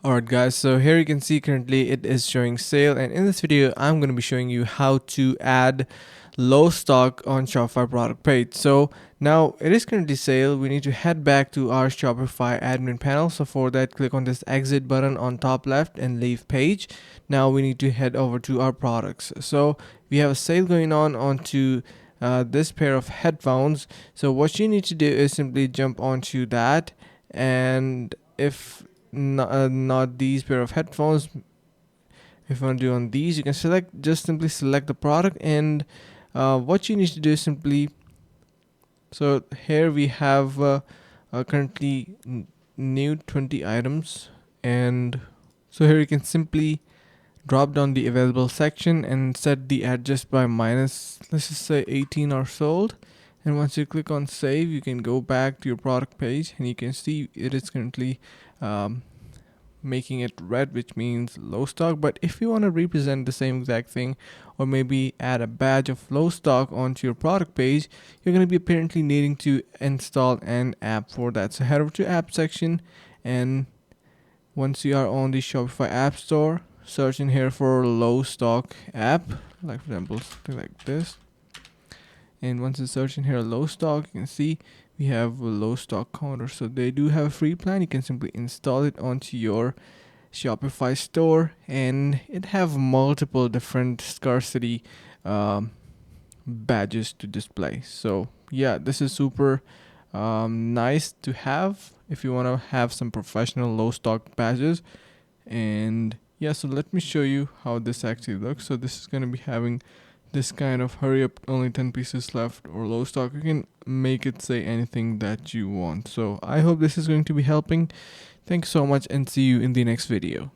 Alright guys, so here you can see currently it is showing sale, and in this video I'm going to be showing you how to add low stock on Shopify product page. So now it is currently sale. We need to head back to our Shopify admin panel. So for that, click on this exit button on top left and leave page. Now we need to head over to our products. So we have a sale going on onto this pair of headphones. So what you need to do is simply jump onto that, and if not these pair of headphones, if you want to do on these, you can simply select the product, and what you need to do is simply, so here we have currently new 20 items, and so here you can simply drop down the available section and set the adjust by minus, let's just say 18 are sold. And once you click on save, you can go back to your product page, and you can see it is currently making it red, which means low stock. But if you want to represent the same exact thing, or maybe add a badge of low stock onto your product page, you're going to be apparently needing to install an app for that. So head over to app section, and once you are on the Shopify app store, search in here for low stock app, like for example something like this. And once you search in here low stock, you can see we have a low stock counter. So they do have a free plan. You can simply install it onto your Shopify store, and it have multiple different scarcity badges to display. So yeah, this is super nice to have if you want to have some professional low stock badges. And yeah, so let me show you how this actually looks. So this is going to be having this kind of hurry up, only 10 pieces left, or low stock. You can make it say anything that you want. So I hope this is going to be helping. Thanks so much, and see you in the next video.